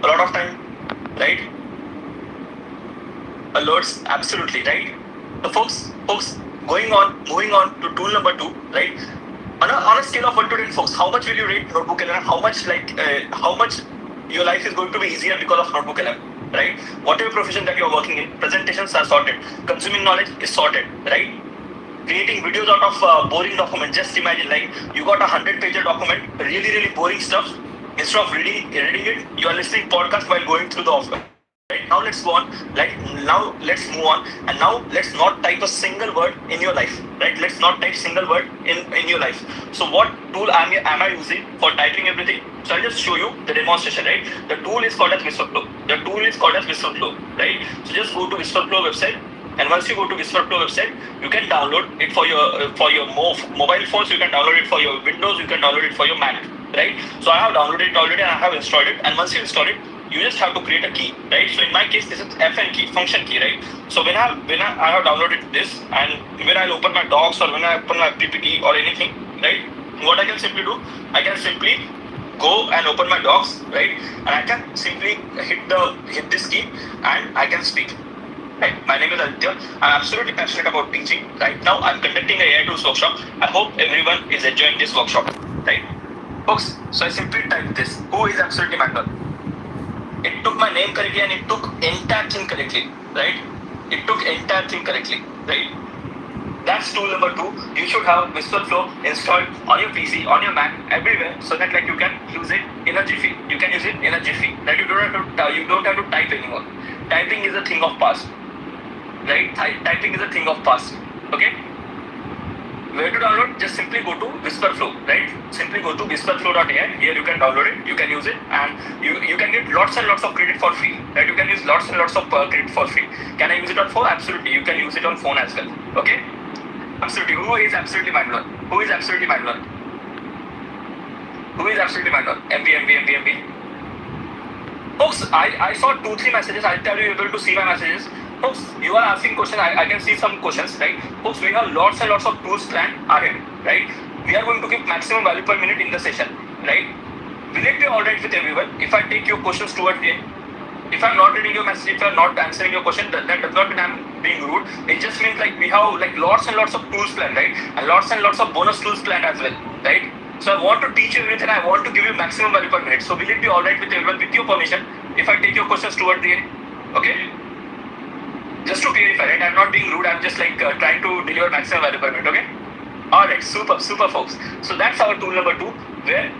a lot of time, right? Alerts, absolutely, right? So folks, moving on to tool number 2, right? On a scale of 1 to 10, folks, how much will you rate Notebook LM? How much your life is going to be easier because of Notebook LM, right? Whatever profession that you're working in, presentations are sorted, consuming knowledge is sorted, right? Creating videos out of boring document. Just imagine, like, you got a 100-page document, really boring stuff. Instead of reading it, you are listening podcast while going through the office. Right, now let's go on. Now let's move on, and now let's not type a single word in your life. Right? Let's not type single word in your life. So what tool am I using for typing everything? So I'll just show you the demonstration. Right? The tool is called as Whisperflow. Right? So just go to Whisperflow website. And once you go to Whisperflow website, you can download it for your mobile phones. You can download it for your Windows. You can download it for your Mac. Right? So I have downloaded it already and I have installed it. And once you install it, you just have to create a key, right? So in my case, this is FN key, function key, right? So when I have downloaded this, and when I open my docs or when I open my PPT or anything, right? What I can simply do, I can simply go and open my docs, right? And I can simply hit this key and I can speak. Right. My name is Aditya. I'm absolutely passionate about teaching. Right now, I'm conducting a AI tools workshop. I hope everyone is enjoying this workshop. Right, folks. So I simply typed this. Who is absolutely manual? It took my name correctly and it took entire thing correctly. Right? It took entire thing correctly. Right? That's tool number 2. You should have Whisperflow installed on your PC, on your Mac, everywhere, so that like you can use it in a jiffy. You can use it in a jiffy. Right? You don't have to type anymore. Typing is a thing of past. Right? Typing is a thing of past. Okay? Where to download? Just simply go to Whisperflow, right? Simply go to whisperflow.ai. Here you can download it, you can use it, and you can get lots and lots of credit for free, right? You can use lots and lots of credit for free. Can I use it on phone? Absolutely. You can use it on phone as well. Okay? Absolutely. Who is absolutely mind-blown? Who is absolutely mind-blown? Who is absolutely mind-blown? MB. Folks, I saw 2-3 messages. I'll tell you, able to see my messages. Folks, you are asking questions. I can see some questions, right? Folks, we have lots and lots of tools planned ahead, right? We are going to give maximum value per minute in the session, right? Will it be alright with everyone if I take your questions towards the end? If I'm not reading your message, if I'm not answering your question, that does not mean I'm being rude. It just means like we have like lots and lots of tools planned, right? And lots of bonus tools planned as well, right? So I want to teach you everything. I want to give you maximum value per minute. So will it be alright with everyone, with your permission, if I take your questions towards the end? Okay? Just to clarify, right? I'm not being rude. I'm just like trying to deliver maximum value per minute. Okay? All right. Super, folks. So that's our tool number 2, where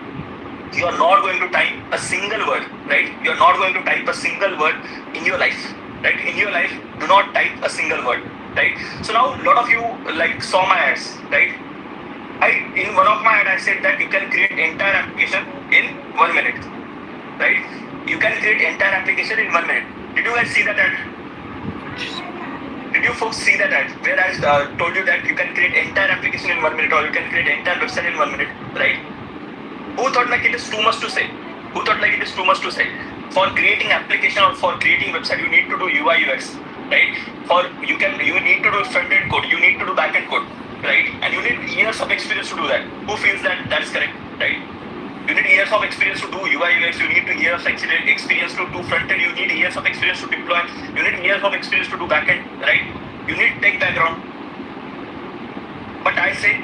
you are not going to type a single word, right? You are not going to type a single word in your life, right? In your life, do not type a single word, right? So now, a lot of you like saw my ads, right? In one of my ads, I said that you can create entire application in 1 minute, right? You can create entire application in 1 minute. Did you guys see that ad? Did you folks see that ad where I told you that you can create entire application in 1 minute, or you can create entire website in 1 minute, right? Who thought like it is too much to say? For creating application or for creating website, you need to do UI UX, right? You need to do front end code, you need to do back end code, right? And you need years of experience to do that. Who feels that that's correct, right? You need years of experience to do UI UX. You need years of experience to do front end. You need years of experience to deploy. You need years of experience to do back end, right? You need tech background. But I say,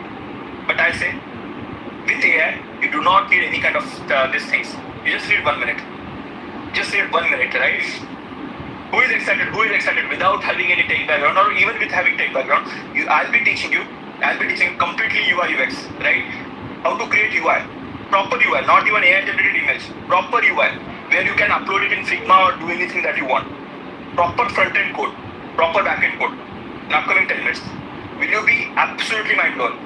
with AI, you do not need any kind of these things. You just need 1 minute. Right? Who is excited without having any tech background, or even with having tech background? I'll be teaching you completely UI UX, right? How to create UI. Proper UI, not even AI generated image. Proper UI, where you can upload it in Figma or do anything that you want. Proper front end code, proper back end code. In upcoming 10 minutes, will you be absolutely mind blown?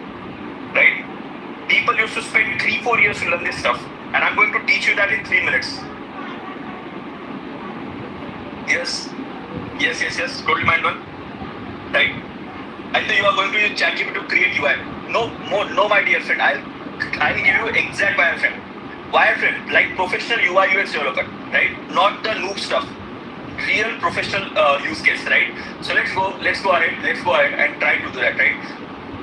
Right? People used to spend 3-4 years to learn this stuff, and I'm going to teach you that in 3 minutes. Yes. Totally mind blown. Right? I think you are going to use ChatGPT to create UI. No, my dear friend. I'll give you exact wireframe, like professional UI UX developer, right? Not the noob stuff. Real professional use case, right? So let's go ahead and try to do that, right?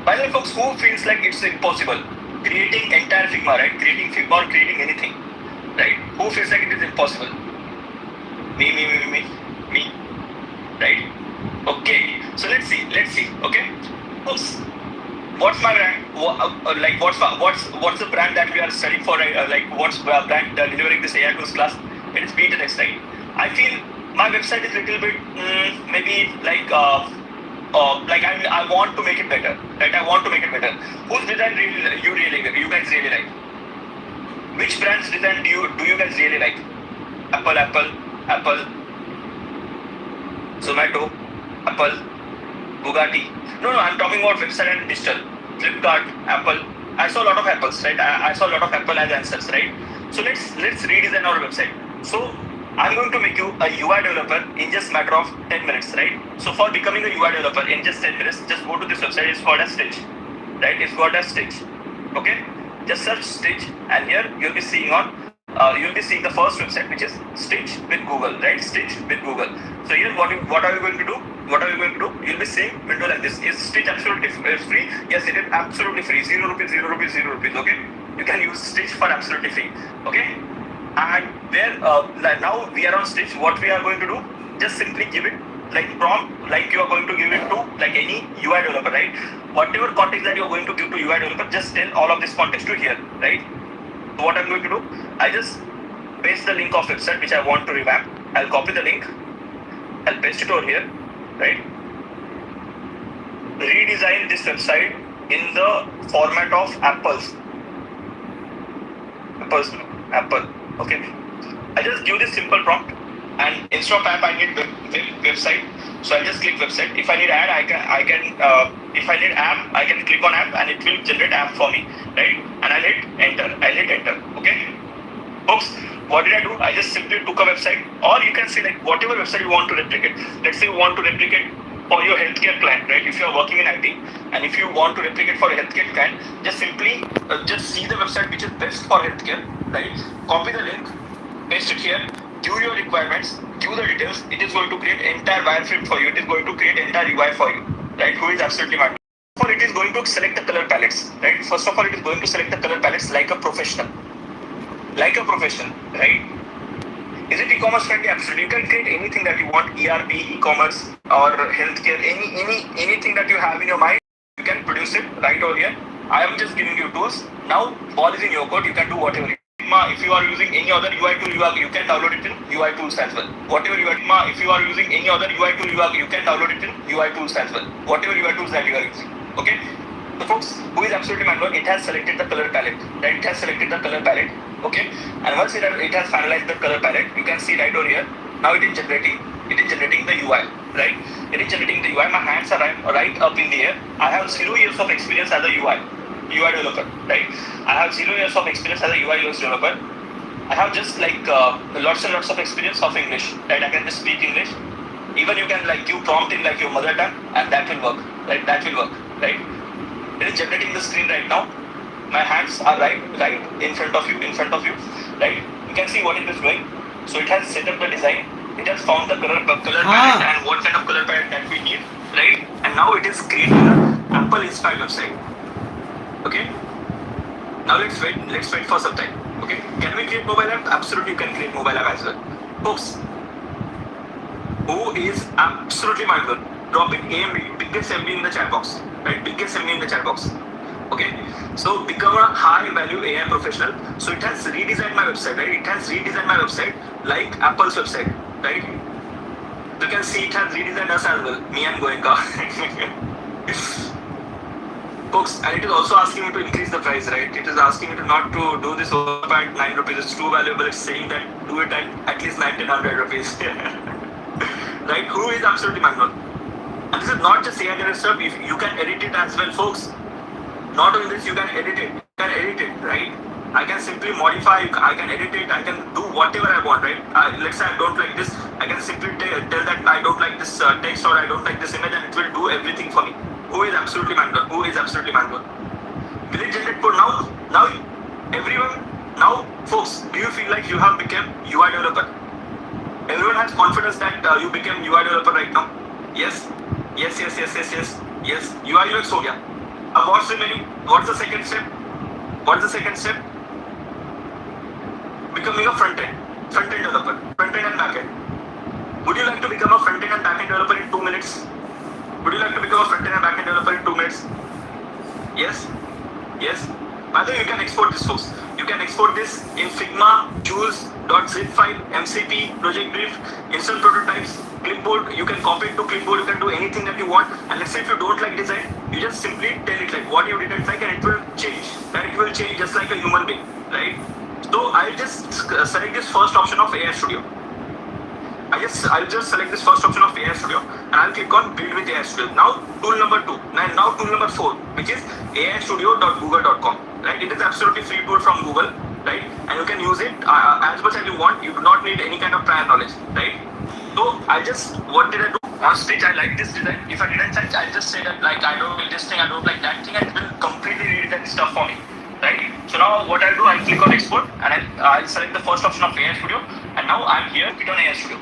By the way, folks, who feels like it's impossible creating entire Figma, right? Creating Figma or creating anything, right? Who feels like it is impossible? Me, right? Okay, so let's see. Okay, folks, what's my brand? What's the brand that we are studying for? Like what's brand delivering this AI tools class? It is BTX, right? I feel my website is little bit maybe I want to make it better, right? I want to make it better. Whose design you guys really like? Which brand's design do you guys really like? Apple, Zomato, Apple, Bugatti. No, I'm talking about website and digital. Flipkart, Apple. I saw a lot of Apples, right? I saw a lot of Apple as answers, right? So let's redesign our website. So I'm going to make you a UI developer in just matter of 10 minutes, right? So for becoming a UI developer in just 10 minutes, just go to this website. It's called as Stitch, right? It's called as Stitch. Okay? Just search Stitch, and here you'll be seeing the first website, which is Stitch with Google, right? Stitch with Google. So here, what are we going to do? You'll be seeing window like this. Is Stitch absolutely free? Yes, it is absolutely free. 0 rupees, 0 rupees, 0 rupees. Okay, you can use Stitch for absolutely free. Okay, and there now we are on Stitch. What we are going to do? Just simply give it like prompt, like you are going to give it to like any UI developer, right? Whatever context that you are going to give to UI developer, just tell all of this context to here, right? So what I'm going to do, I just paste the link of website which I want to revamp. I'll copy the link. I'll paste it over here, right? Redesign this website in the format of Apple. Okay. I just give this simple prompt, and instead of app, I need website. So I just click website. If I need ad, if I need app, I can click on app, and it will generate app for me, right? And I'll hit enter. Okay. Folks, what did I do? I just simply took a website, or you can say like whatever website you want to replicate. Let's say you want to replicate for your healthcare client, right? If you are working in IT, and if you want to replicate for a healthcare client, just simply just see the website which is best for healthcare, right? Copy the link, paste it here, give your requirements, give the details. It is going to create entire wireframe for you. It is going to create entire UI for you, right? Who is absolutely mad. First of all, it is going to select the color palettes, right? First of all, it is going to select the color palettes like a professional, right? Is it e-commerce friendly? Absolutely. You can create anything that you want, ERP, e-commerce, or healthcare, anything that you have in your mind, you can produce it right over here. I am just giving you tools. Now, ball is in your court. You can do whatever you want. If you are using any other UI tool, you can download it in UI tools as well. Whatever if you are using any other UI tool, you can download it in UI tools as well. Whatever UI tools that you are using. Okay. So folks, who is absolutely manual, it has selected the color palette, right? It has selected the color palette. Okay, and once it has finalized the color palette, you can see right over here. Now it is generating the UI, right? It is generating the UI. My hands are right up in the air. I have 0 years of experience as a UI developer, right? I have 0 years of experience as a UI UX developer. I have just like lots and lots of experience of English, right? I can just speak English. Even you can like give prompt in like your mother tongue, and that will work, right? Right? It is generating the screen right now. My hands are right in front of you, right? You can see what it is doing. So it has set up the design. It has found the color palette and what kind of color palette that we need, right? And now it is creating an Apple inspired website. Okay. Now let's wait for some time. Okay. Can we create mobile app? Absolutely, you can create mobile app as well, folks. Who is absolutely mind-blowing? Dropping biggest MB in the chat box, right? Biggest MB in the chat box. Okay, so become a high-value AI professional. So it has redesigned my website, right? It has redesigned my website like Apple's website, right? You can see it has redesigned us as well. Me and Goenka. Folks, and it is also asking me to increase the price, right? It is asking me to not to do this over at 9 rupees. It's too valuable. It's saying that do it at least 1900 rupees. Right? Who is absolutely manual? And this is not just AI generated stuff. If you can edit it as well, folks. Not only this, you can edit it, right? I can simply modify, I can edit it, I can do whatever I want, right? Let's say I don't like this, I can simply tell that I don't like this text or I don't like this image, and it will do everything for me. Who is absolutely manual? Will it generate code now? Now, folks, do you feel like you have become UI developer? Everyone has confidence that you became UI developer right now? Yes. UI UX ho gaya. What's the second step? Becoming a front-end developer, front-end and back-end. Would you like to become a front-end and back-end developer in 2 minutes? Would you like to become a front-end and back-end developer in 2 minutes? Yes? Yes? By the way, you can export this, folks. You can export this in Figma, Jules, .zip file, MCP, project brief, instant prototypes, clipboard. You can copy it to clipboard. You can do anything that you want. And let's say if you don't like design, you just simply tell it like what you didn't like, and it will change. And it will change just like a human being, right? So I'll just select this first option of AI Studio. I'll just select this first option of AI Studio and I'll click on build with AI Studio. Now tool number 2, and now tool number 4, which is aistudio.google.com. Right? It is absolutely free tool from Google, right? And you can use it as much as you want. You do not need any kind of prior knowledge, right? So what did I do? On stage, I like this design. If I didn't like, I'll just say that like I don't like this thing, I don't like that thing, and it will completely redesign stuff for me, right? So now what I'll do, I'll click on export and I'll select the first option of AI Studio, and now I'm here, click on AI Studio.